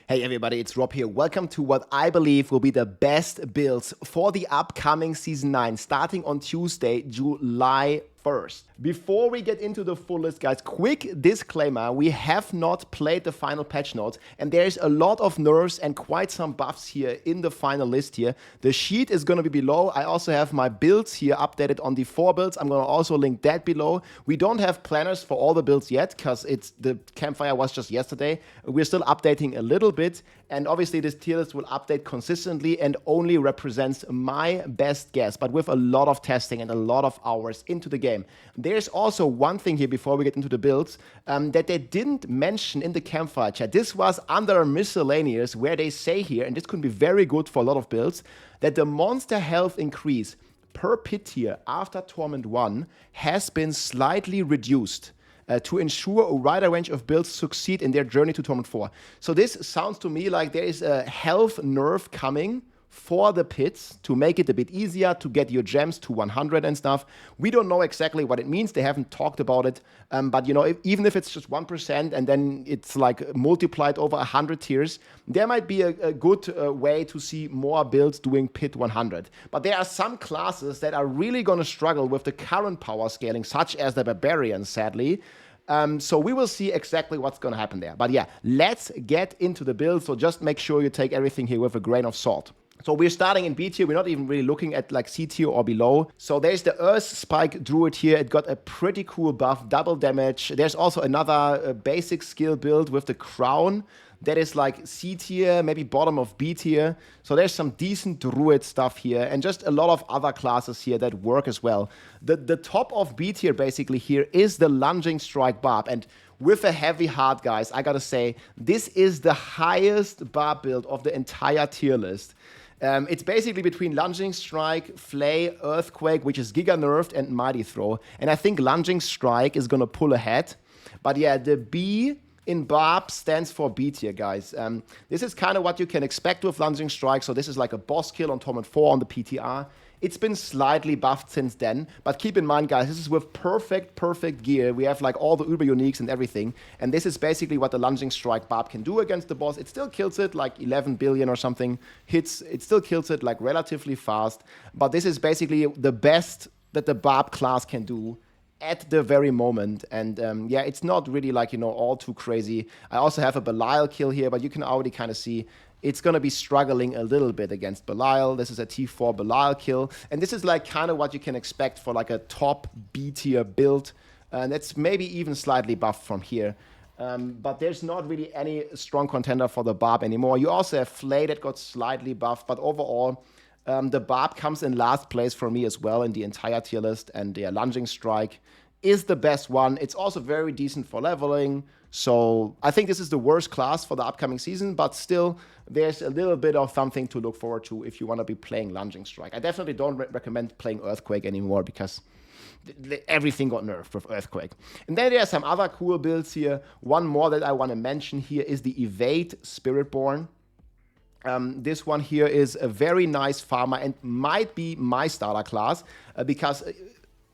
Hey everybody, it's Rob here. Welcome to what I believe will be the best builds for the upcoming Season 9, starting on Tuesday, July 1st. Before we get into the full list, guys, quick disclaimer, we have not played the final patch notes, and there's a lot of nerfs and quite some buffs here in the final list here. The sheet is going to be below. I also have my builds here updated on the 4 builds. I'm going to also link that below. We don't have planners for all the builds yet, because the campfire was just yesterday. We're still updating a little bit, and obviously this tier list will update consistently and only represents my best guess, but with a lot of testing and a lot of hours into the game. There's also one thing here before we get into the builds that they didn't mention in the campfire chat. This was under miscellaneous, where they say here, and this could be very good for a lot of builds, that the monster health increase per pit tier after Torment 1 has been slightly reduced to ensure a wider range of builds succeed in their journey to Torment 4. So this sounds to me like there is a health nerf coming for the pits to make it a bit easier to get your gems to 100 and stuff. We don't know exactly what it means. They haven't talked about it. But, you know, even if it's just 1% and then it's like multiplied over 100 tiers, there might be a good way to see more builds doing pit 100. But there are some classes that are really going to struggle with the current power scaling, such as the Barbarian, sadly. So we will see exactly what's going to happen there. But yeah, let's get into the build. So just make sure you take everything here with a grain of salt. So we're starting in B tier. We're not even really looking at like C tier or below. So there's the Earth Spike Druid here. It got a pretty cool buff, double damage. There's also another basic skill build with the Crown. That is like C tier, maybe bottom of B tier. So there's some decent Druid stuff here and just a lot of other classes here that work as well. The top of B tier basically here is the Lunging Strike Barb. And with a heavy heart, guys, I gotta say, this is the highest Barb build of the entire tier list. It's basically between Lunging Strike, Flay, Earthquake, which is Giga nerfed, and Mighty Throw. And I think Lunging Strike is gonna pull ahead. But yeah, the B in Barb stands for B tier, guys. This is kind of what you can expect with Lunging Strike. So this is like a boss kill on Torment 4 on the PTR. It's been slightly buffed since then, but keep in mind, guys, this is with perfect gear. We have like all the Uber Uniques and everything, and this is basically what the Lunging Strike Barb can do against the boss. It still kills it like 11 billion or something hits. It still kills it like relatively fast, but this is basically the best that the Barb class can do at the very moment. And yeah, it's not really like, you know, all too crazy. I also have a Belial kill here, but you can already kind of see it's going to be struggling a little bit against Belial. This is a T4 Belial kill. And this is like kind of what you can expect for like a top B tier build. And it's maybe even slightly buffed from here. But there's not really any strong contender for the Barb anymore. You also have Flay that got slightly buffed. But overall, the Barb comes in last place for me as well in the entire tier list. And the Lunging Strike is the best one. It's also very decent for leveling. So I think this is the worst class for the upcoming season, but still there's a little bit of something to look forward to if you want to be playing Lunging Strike. I definitely don't recommend playing Earthquake anymore because everything got nerfed with Earthquake. And then there are some other cool builds here. One more that I want to mention here is the Evade Spiritborn. This one here is a very nice farmer and might be my starter class because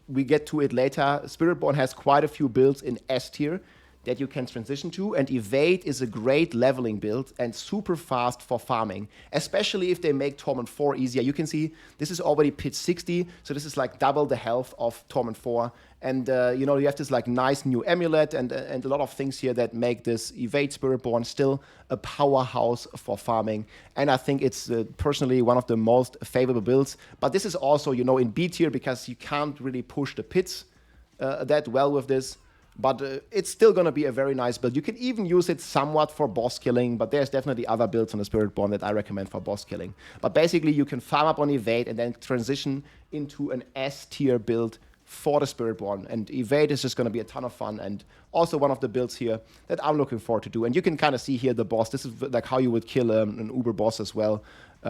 we get to it later. Spiritborn has quite a few builds in S tier that you can transition to, and Evade is a great leveling build and super fast for farming, especially if they make Torment 4 easier. You can see this is already pit 60, so this is like double the health of Torment 4. And you know, you have this like nice new amulet and a lot of things here that make this Evade Spiritborn still a powerhouse for farming. And I think it's personally one of the most favorable builds. But this is also, you know, in B tier because you can't really push the pits that well with this. But it's still going to be a very nice build. You can even use it somewhat for boss killing, but there's definitely other builds on the Spiritborn that I recommend for boss killing. But basically, you can farm up on Evade and then transition into an S tier build for the Spiritborn. And Evade is just going to be a ton of fun and also one of the builds here that I'm looking forward to do. And you can kind of see here the boss. This is like how you would kill an Uber boss as well.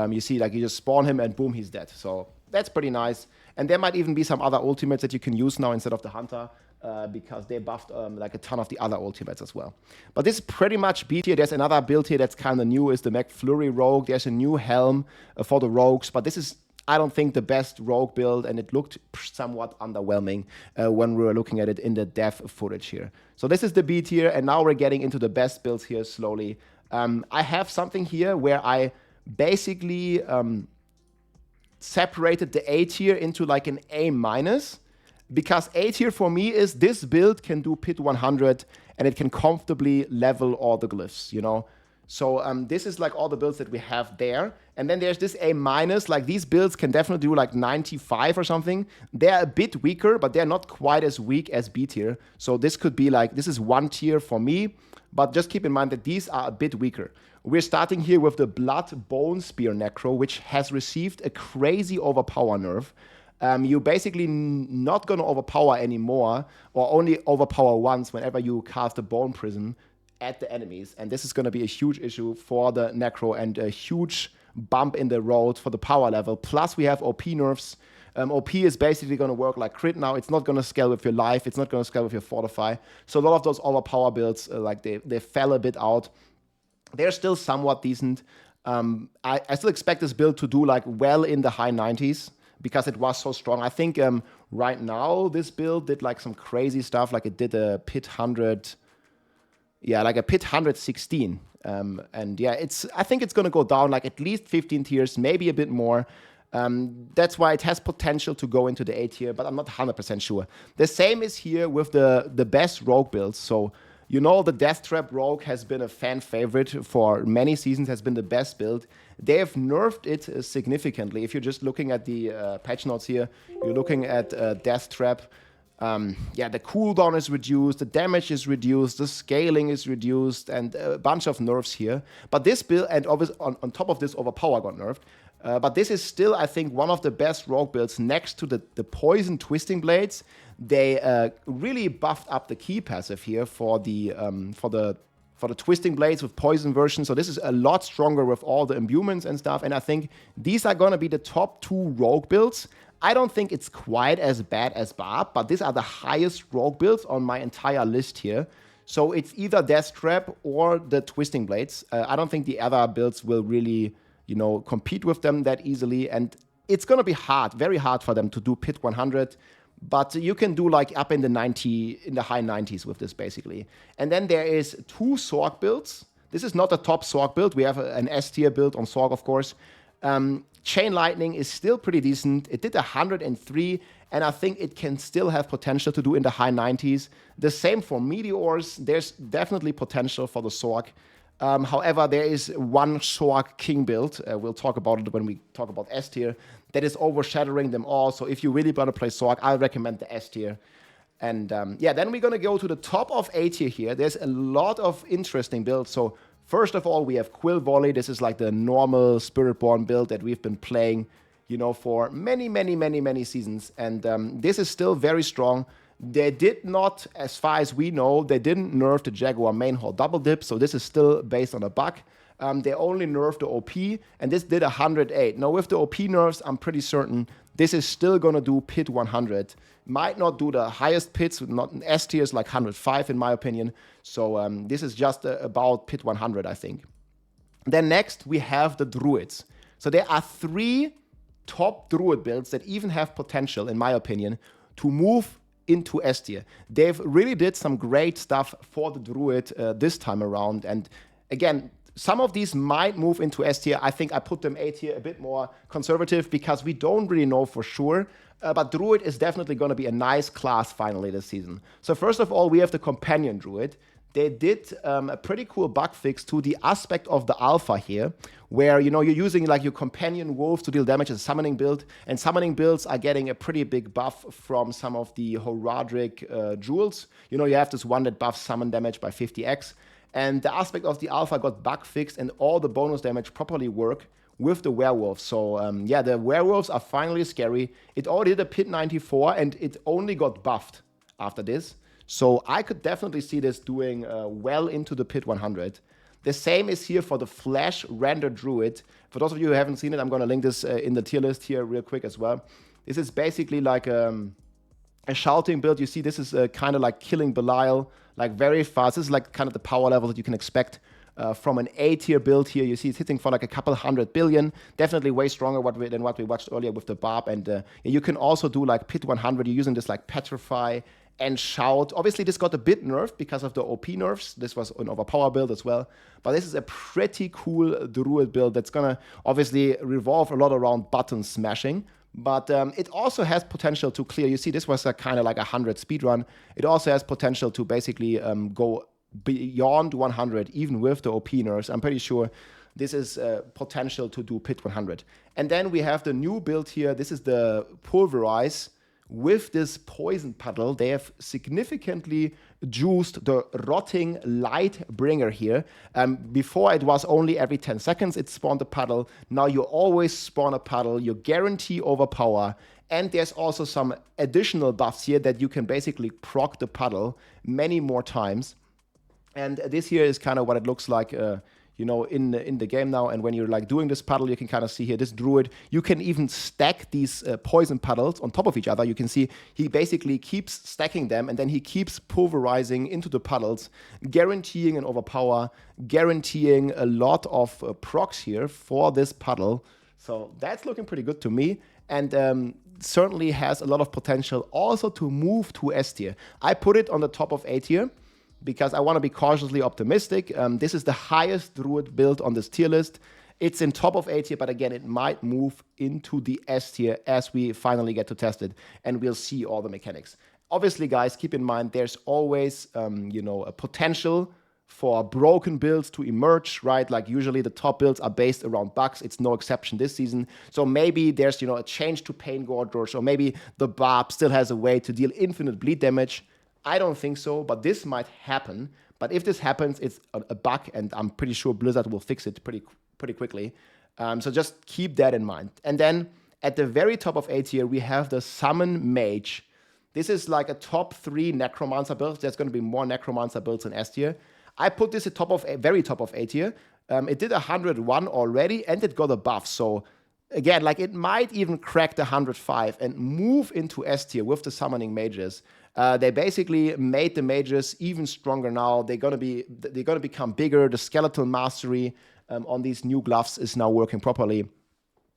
You see, like you just spawn him and boom, he's dead. So that's pretty nice. And there might even be some other ultimates that you can use now instead of the Hunter. Because they buffed like a ton of the other ultimates as well. But this is pretty much B tier. There's another build here that's kind of new, is the McFlurry Rogue. There's a new helm for the Rogues, but this is, I don't think, the best Rogue build, and it looked somewhat underwhelming when we were looking at it in the dev footage here. So this is the B tier, and now we're getting into the best builds here slowly. I have something here where I basically separated the A tier into like an A minus, because A tier for me is this build can do pit 100 and it can comfortably level all the glyphs, you know. So this is like all the builds that we have there. And then there's this A minus, like these builds can definitely do like 95 or something. They're a bit weaker, but they're not quite as weak as B tier. So this could be like, this is 1 tier for me, but just keep in mind that these are a bit weaker. We're starting here with the Blood Bone Spear Necro, which has received a crazy overpower nerf. You're basically not going to overpower anymore, or only overpower once whenever you cast a Bone Prison at the enemies. And this is going to be a huge issue for the Necro and a huge bump in the road for the power level. Plus, we have OP nerfs. OP is basically going to work like crit now. It's not going to scale with your life. It's not going to scale with your fortify. So a lot of those overpower builds, like they fell a bit out. They're still somewhat decent. I still expect this build to do like well in the high 90s because it was so strong. I think right now this build did like some crazy stuff. Like it did a pit 100, yeah, like a pit 116. And yeah, I think it's going to go down like at least 15 tiers, maybe a bit more. That's why it has potential to go into the A tier, but I'm not 100% sure. The same is here with the best rogue builds. So, you know, the Death Trap Rogue has been a fan favorite for many seasons, has been the best build. They have nerfed it significantly. If you're just looking at the patch notes here, you're looking at Death Trap. Yeah, the cooldown is reduced, the damage is reduced, the scaling is reduced, and a bunch of nerfs here. But this build, and obviously on top of this, Overpower got nerfed. But this is still, I think, one of the best rogue builds next to the Poison Twisting Blades. They really buffed up the key passive here for the Twisting Blades with Poison version. So this is a lot stronger with all the imbuements and stuff. And I think these are going to be the top 2 rogue builds. I don't think it's quite as bad as Barb, but these are the highest rogue builds on my entire list here. So it's either Death Trap or the Twisting Blades. I don't think the other builds will really, you know, compete with them that easily. And it's going to be hard, very hard for them to do pit 100. But you can do like up in the high 90s with this basically. And then there is 2 Sorg builds. This is not a top Sorg build. We have an S tier build on Sorg, of course. Chain Lightning is still pretty decent. It did 103, and I think it can still have potential to do in the high 90s. The same for Meteors. There's definitely potential for the Sorg. However, there is one Sorg King build. We'll talk about it when we talk about S tier. That is overshadowing them all. So if you really want to play Sorg, I recommend the S tier. And yeah, then we're going to go to the top of A tier here. There's a lot of interesting builds. So first of all, we have Quill Volley. This is like the normal Spiritborn build that we've been playing, you know, for many seasons. And this is still very strong. They did not, as far as we know, they didn't nerf the Jaguar main hall double dip. So this is still based on a bug. They only nerfed the OP, and this did 108. Now, with the OP nerfs, I'm pretty certain this is still going to do pit 100. Might not do the highest pits, not in S tiers like 105 in my opinion. So this is just about pit 100, I think. Then next, we have the Druids. So there are 3 top Druid builds that even have potential, in my opinion, to move into S tier. They've really did some great stuff for the Druid this time around. And again, some of these might move into S tier. I think I put them A tier, a bit more conservative, because we don't really know for sure. But Druid is definitely going to be a nice class finally this season. So first of all, we have the Companion Druid. They did a pretty cool bug fix to the aspect of the alpha here, where, you know, you're using like your Companion Wolf to deal damage as a summoning build, and summoning builds are getting a pretty big buff from some of the Horadric jewels. You know, you have this one that buffs summon damage by 50x. And the aspect of the alpha got bug fixed, and all the bonus damage properly work with the werewolves. So yeah, the werewolves are finally scary. It already did a pit 94, and it only got buffed after this. So I could definitely see this doing well into the pit 100. The same is here for the Flash Render Druid. For those of you who haven't seen it, I'm going to link this in the tier list here real quick as well. This is basically like a shouting build. You see, this is kind of like killing Belial, like very fast. This is like kind of the power level that you can expect from an A tier build here. You see it's hitting for like a couple 100 billion. Definitely way stronger than what we watched earlier with the Barb. And you can also do like pit 100. You're using this like Petrify and Shout. Obviously, this got a bit nerfed because of the OP nerfs. This was an overpower build as well. But this is a pretty cool Druid build that's going to obviously revolve a lot around button smashing. But it also has potential to clear. You see, this was a kind of like 100 speedrun. It also has potential to basically go beyond 100, even with the OP nerfs. I'm pretty sure this is potential to do Pit 100. And then we have the new build here. This is the Pulverize. With this Poison Puddle, they have significantly juiced the Rotting Lightbringer here. Before, it was only every 10 seconds it spawned a puddle. Now you always spawn a puddle. You guarantee overpower. And there's also some additional buffs here that you can basically proc the puddle many more times. And this here is kind of what it looks like in the game now. And when you're like doing this puddle, you can kind of see here this Druid. You can even stack these poison puddles on top of each other. You can see he basically keeps stacking them, and then he keeps pulverizing into the puddles, guaranteeing an overpower, guaranteeing a lot of procs here for this puddle. So that's looking pretty good to me. And certainly has a lot of potential also to move to S tier. I put it on the top of A tier, because I want to be cautiously optimistic. This is the highest Druid build on this tier list. It's in top of A tier, but again, it might move into the S tier as we finally get to test it, and we'll see all the mechanics. Obviously, guys, keep in mind there's always a potential for broken builds to emerge, right? Like usually the top builds are based around bugs. It's no exception this season. So maybe there's a change to Pain Gorge, or maybe the Barb still has a way to deal infinite bleed damage. I don't think so, but this might happen. But if this happens, it's a bug, and I'm pretty sure Blizzard will fix it pretty quickly. So just keep that in mind. And then at the very top of A tier, we have the Summon Mage. This is like a top 3 Necromancer build. There's going to be more Necromancer builds in S tier. I put this at very top of A tier. It did 101 already, and it got a buff. So again, like it might even crack the 105 and move into S tier with the Summoning Mages. They basically made the mages even stronger now. They're gonna become bigger. The skeletal mastery on these new gloves is now working properly,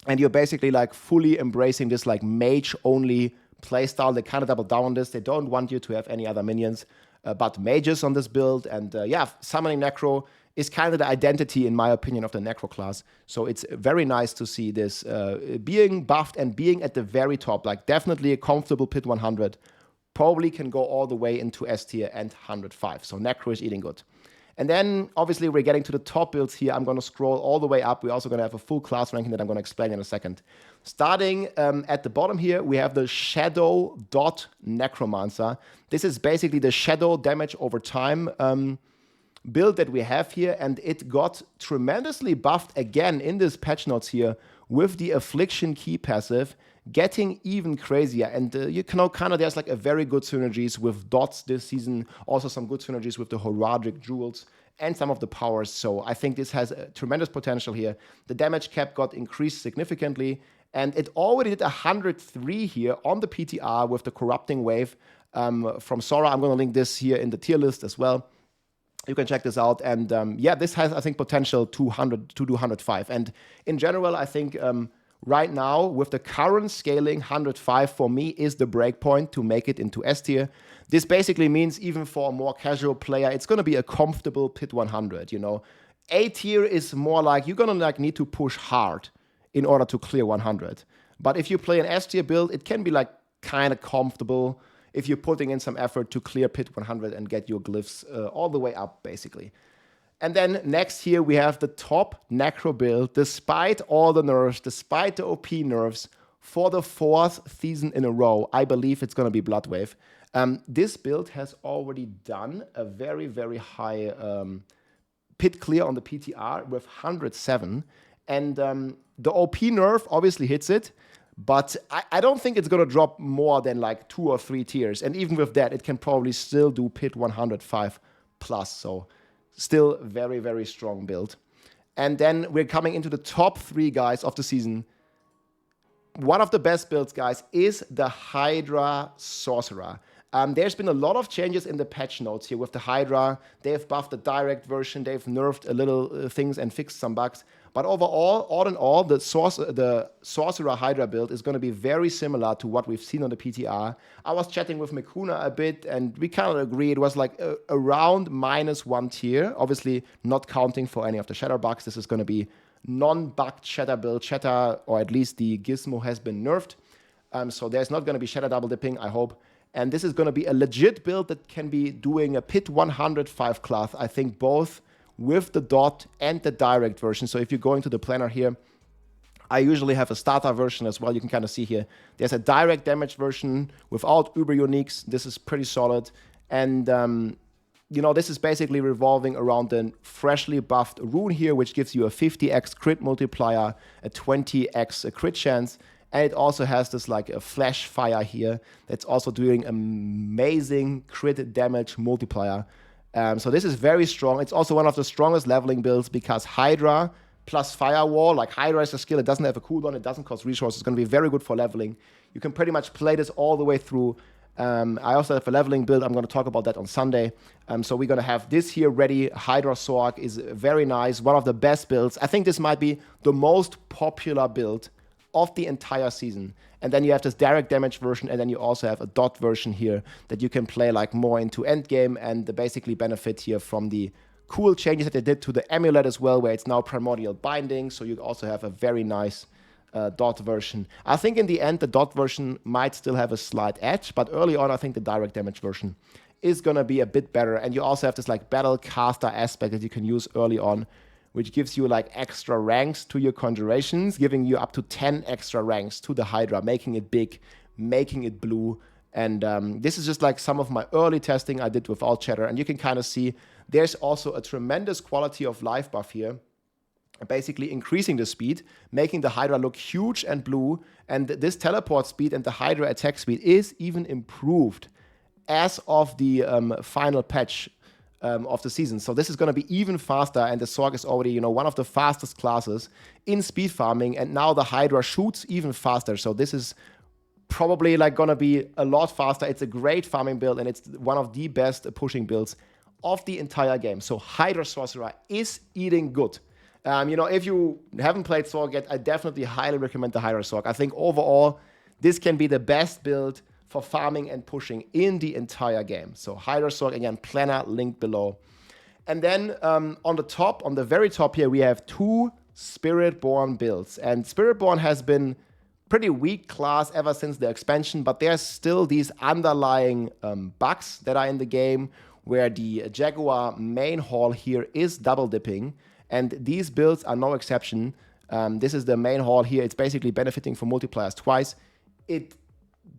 and you're basically like fully embracing this like mage only playstyle. They kind of double down on this. They don't want you to have any other minions but mages on this build. And summoning Necro is kind of the identity, in my opinion, of the Necro class. So it's very nice to see this being buffed and being at the very top. Like definitely a comfortable Pit 100. Probably can go all the way into S tier and 105. So Necro is eating good. And then, obviously, we're getting to the top builds here. I'm going to scroll all the way up. We're also going to have a full class ranking that I'm going to explain in a second. Starting at the bottom here, we have the Shadow Dot Necromancer. This is basically the shadow damage over time build that we have here. And it got tremendously buffed again in this patch notes here with the Affliction Key passive, getting even crazier. And there's like a very good synergies with dots this season, also some good synergies with the Horadic Jewels and some of the powers. So I think this has a tremendous potential here. The damage cap got increased significantly, and it already did 103 here on the PTR with the Corrupting Wave from Sora. I'm going to link this here in the tier list as well. You can check this out. And this has, I think, potential to do 105. And in general, I think right now, with the current scaling, 105 for me is the breakpoint to make it into S tier. This basically means even for a more casual player, it's going to be a comfortable Pit 100, A tier is more like you're going to need to push hard in order to clear 100. But if you play an S tier build, it can be like kind of comfortable if you're putting in some effort to clear Pit 100 and get your glyphs all the way up, basically. And then next here, we have the top Necro build, despite all the nerfs, despite the OP nerfs, for the 4th season in a row. I believe it's going to be Bloodwave. This build has already done a very, very high pit clear on the PTR with 107. And the OP nerf obviously hits it, but I don't think it's going to drop more than like 2 or 3 tiers. And even with that, it can probably still do Pit 105 plus. So still very, very strong build. And then we're coming into the top 3 guys of the season. One of the best builds, guys, is the Hydra Sorcerer. There's been a lot of changes in the patch notes here with the Hydra. They've buffed the direct version. They've nerfed a little things and fixed some bugs. But overall, all in all, the Sorcerer Hydra build is going to be very similar to what we've seen on the PTR. I was chatting with Mikuna a bit, and we kind of agree it was like around -1 tier. Obviously, not counting for any of the shatter bugs. This is going to be non-bugged shatter build. Shatter, or at least the gizmo, has been nerfed. So there's not going to be shatter double dipping, I hope. And this is going to be a legit build that can be doing a pit 105 cloth. I think both with the dot and the direct version. So if you're going to the planner here, I usually have a starter version as well. You can kind of see here. There's a direct damage version without uber uniques. This is pretty solid. And, you know, this is basically revolving around the freshly buffed rune here, which gives you a 50x crit multiplier, a 20x crit chance. And it also has this like a flash fire here that's also doing amazing crit damage multiplier. So this is very strong. It's also one of the strongest leveling builds because Hydra plus Firewall, like Hydra is a skill, it doesn't have a cooldown, it doesn't cost resources, it's going to be very good for leveling. You can pretty much play this all the way through. I also have a leveling build, I'm going to talk about that on Sunday. So we're going to have this here ready. Hydra Sorg is very nice, one of the best builds. I think this might be the most popular build of the entire season. And then you have this direct damage version, and then you also have a dot version here that you can play like more into endgame and basically benefit here from the cool changes that they did to the amulet as well, where it's now primordial binding. So you also have a very nice dot version. I think in the end, the dot version might still have a slight edge, but early on, I think the direct damage version is going to be a bit better. And you also have this like battle caster aspect that you can use early on, which gives you like extra ranks to your conjurations, giving you up to 10 extra ranks to the Hydra, making it big, making it blue. And this is just like some of my early testing I did without chatter. And you can kind of see there's also a tremendous quality of life buff here, basically increasing the speed, making the Hydra look huge and blue. And this teleport speed and the Hydra attack speed is even improved as of the final patch of the season. So this is going to be even faster, and the Sorg is already, you know, one of the fastest classes in speed farming, and now the Hydra shoots even faster. So this is probably like going to be a lot faster. It's a great farming build, and it's one of the best pushing builds of the entire game. So Hydra Sorcerer is eating good. You know, if you haven't played Sorg yet, I definitely highly recommend the Hydra Sorg. I think overall, this can be the best build for farming and pushing in the entire game. So Hydra Sorg, again, planner linked below. And then on the top, on the very top here, we have two Spiritborn builds. And Spiritborn has been pretty weak class ever since the expansion, but there's still these underlying bugs that are in the game where the Jaguar main hall here is double dipping. And these builds are no exception. This is the main hall here. It's basically benefiting from multipliers twice. It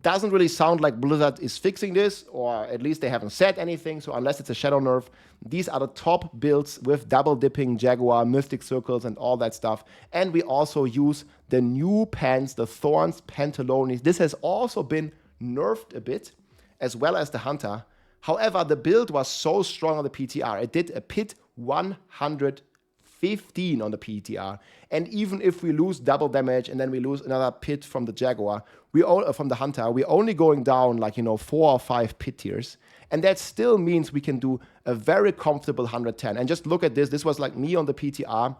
doesn't really sound like Blizzard is fixing this, or at least they haven't said anything. So unless it's a shadow nerf, these are the top builds with double dipping Jaguar, Mystic Circles, and all that stuff. And we also use the new pants, the Thorns Pantalones. This has also been nerfed a bit, as well as the Hunter. However, the build was so strong on the PTR. It did a pit 115 on the PTR. And even if we lose double damage and then we lose another pit from the Jaguar, from the Hunter, we're only going down like, you know, 4 or 5 pit tiers. And that still means we can do a very comfortable 110. And just look at this. This was like me on the PTR,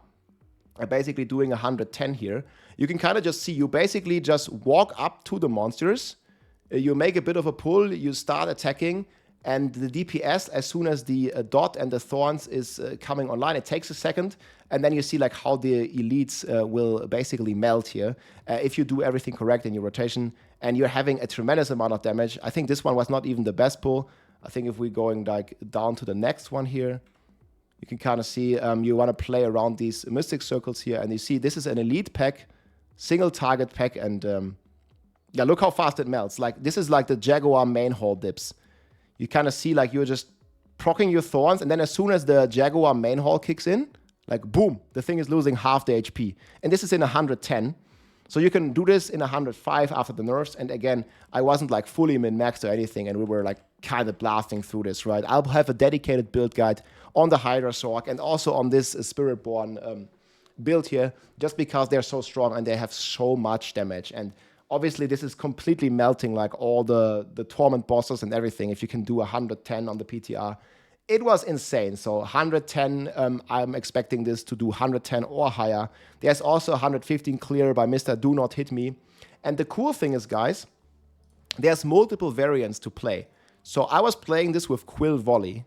basically doing 110 here. You can kind of just see, you basically just walk up to the monsters, you make a bit of a pull, you start attacking, and the DPS, as soon as the dot and the thorns is coming online, it takes a second, and then you see like how the elites will basically melt here if you do everything correct in your rotation, and you're having a tremendous amount of damage. I think this one was not even the best pull. I think if we're going like down to the next one here, you can kind of see you want to play around these mystic circles here, and you see this is an elite pack, single target pack, and yeah, look how fast it melts. Like this is like the Jaguar main hall dips. You kind of see like you're just proccing your thorns, and then as soon as the Jaguar main hall kicks in, like boom, the thing is losing half the HP. And this is in 110. So you can do this in 105 after the nerfs. And again, I wasn't like fully min-maxed or anything, and we were like kind of blasting through this, right? I'll have a dedicated build guide on the Hydra Sorg and also on this Spiritborn build here, just because they're so strong and they have so much damage. And obviously, this is completely melting like all the Torment bosses and everything. If you can do 110 on the PTR, it was insane. So 110, I'm expecting this to do 110 or higher. There's also 115 clear by Mr. Do Not Hit Me. And the cool thing is, guys, there's multiple variants to play. So I was playing this with Quill Volley.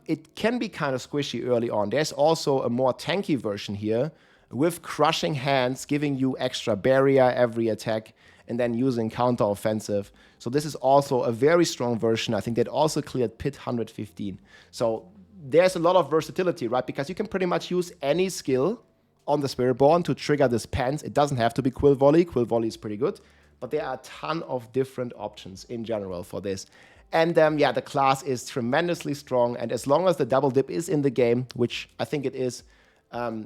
It can be kind of squishy early on. There's also a more tanky version here with Crushing Hands, giving you extra barrier every attack, and then using counter-offensive. So this is also a very strong version. I think that also cleared Pit 115. So there's a lot of versatility, right? Because you can pretty much use any skill on the Spiritborn to trigger this pants. It doesn't have to be Quill Volley. Quill Volley is pretty good. But there are a ton of different options in general for this. And yeah, the class is tremendously strong. And as long as the double dip is in the game, which I think it is,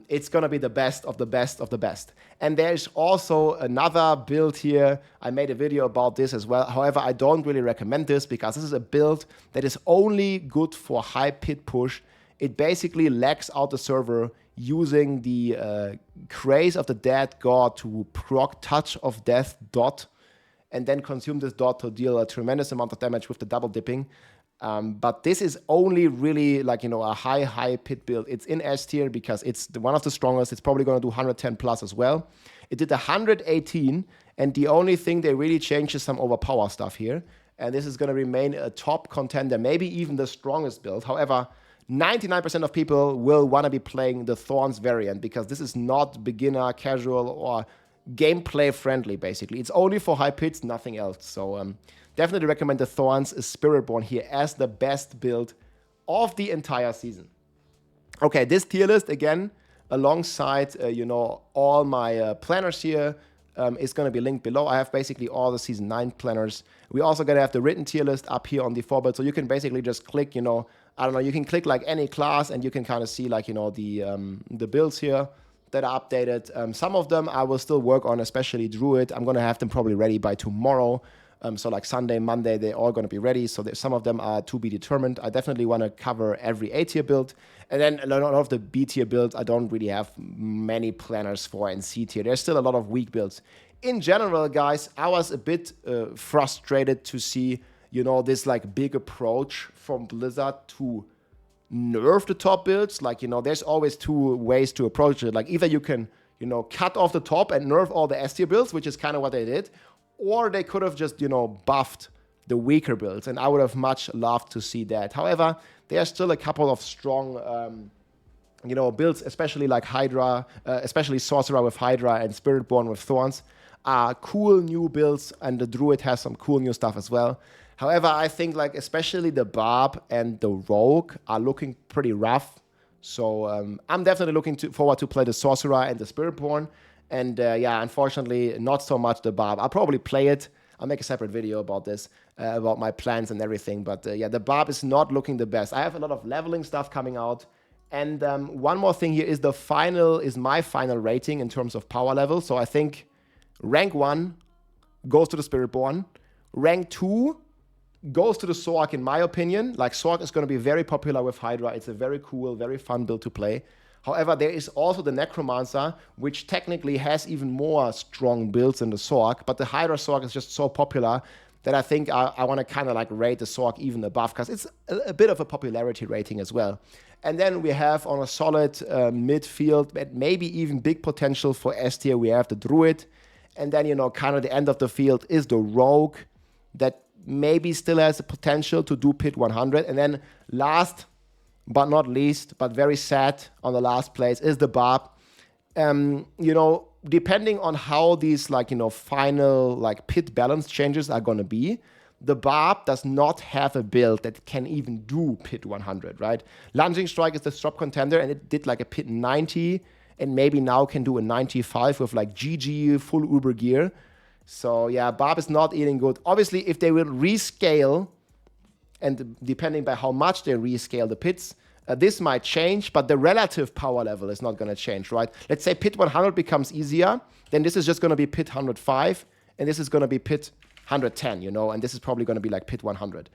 it's going to be the best of the best of the best. And there's also another build here. I made a video about this as well. However, I don't really recommend this because this is a build that is only good for high pit push. It basically lags out the server using the Craze of the Dead God to proc Touch of Death dot and then consume this dot to deal a tremendous amount of damage with the double dipping. But this is only really like, you know, a high pit build. It's in S tier because it's one of the strongest. It's probably going to do 110 plus as well. It did 118, and the only thing they really changed is some overpower stuff here. And this is going to remain a top contender, maybe even the strongest build. However, 99% of people will want to be playing the Thorns variant because this is not beginner, casual, or gameplay friendly, basically. It's only for high pits, nothing else. So definitely recommend the Thorns Spiritborn here as the best build of the entire season. Okay, this tier list, again, alongside, you know, all my planners here, is going to be linked below. I have basically all the Season 9 planners. We also going to have the written tier list up here on the forward, so you can basically just click, you know, I don't know, you can click like any class and you can kind of see like, you know, the builds here that are updated. Some of them I will still work on, especially Druid. I'm going to have them probably ready by tomorrow. So like Sunday, Monday, they're all going to be ready. So some of them are to be determined. I definitely want to cover every A tier build. And then a lot of the B tier builds, I don't really have many planners for. And C tier, there's still a lot of weak builds. In general, guys, I was a bit frustrated to see, you know, this like big approach from Blizzard to nerf the top builds. Like, you know, there's always two ways to approach it. Like either you can, you know, cut off the top and nerf all the S tier builds, which is kind of what they did. Or they could have just, you know, buffed the weaker builds. And I would have much loved to see that. However, there's still a couple of strong, you know, builds, especially like Hydra, especially Sorcerer with Hydra and Spiritborn with Thorns, are cool new builds. And the Druid has some cool new stuff as well. However, I think like especially the Barb and the Rogue are looking pretty rough. So I'm definitely looking forward to play the Sorcerer and the Spiritborn. And yeah, unfortunately, not so much the Barb. I'll probably play it. I'll make a separate video about this, about my plans and everything. But yeah, the Barb is not looking the best. I have a lot of leveling stuff coming out. And one more thing here is my final rating in terms of power level. So I think rank 1 goes to the Spiritborn. Rank 2 goes to the Sorc, in my opinion. Like, Sorc is going to be very popular with Hydra. It's a very cool, very fun build to play. However, there is also the Necromancer, which technically has even more strong builds than the Sorc. But the Hydra Sorc is just so popular that I think I want to kind of like rate the Sorc even above, because it's a bit of a popularity rating as well. And then we have on a solid midfield, maybe even big potential for S tier, we have the Druid. And then, you know, kind of the end of the field is the Rogue that maybe still has the potential to do Pit 100. And then last but not least, but very sad on the last place, is the Barb. You know, depending on how these, like, you know, final, like, pit balance changes are going to be, the Barb does not have a build that can even do Pit 100, right? Lunging Strike is the top contender, and it did, like, a Pit 90, and maybe now can do a 95 with, like, GG, full Uber gear. So, yeah, Barb is not eating good. Obviously, if they will rescale, and depending by how much they rescale the pits, this might change, but the relative power level is not going to change, right? Let's say Pit 100 becomes easier, then this is just going to be Pit 105, and this is going to be Pit 110, you know, and this is probably going to be like Pit 100.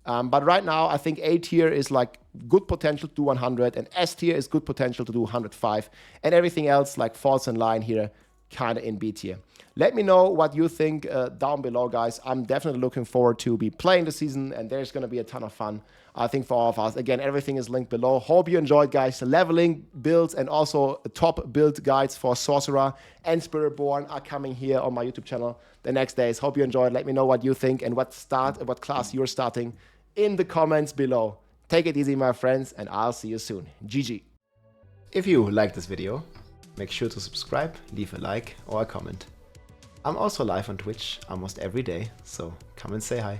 But right now, I think A tier is like good potential to do 100, and S tier is good potential to do 105, and everything else like falls in line here kind of in B tier. Let me know what you think down below, guys. I'm definitely looking forward to be playing the season, and there's going to be a ton of fun, I think, for all of us. Again, everything is linked below. Hope you enjoyed, guys. Leveling builds and also top build guides for Sorcerer and Spiritborn are coming here on my YouTube channel the next days. Hope you enjoyed. Let me know what you think and what class you're starting in the comments below. Take it easy, my friends, and I'll see you soon. GG. If you like this video, make sure to subscribe, leave a like or a comment. I'm also live on Twitch almost every day, so come and say hi.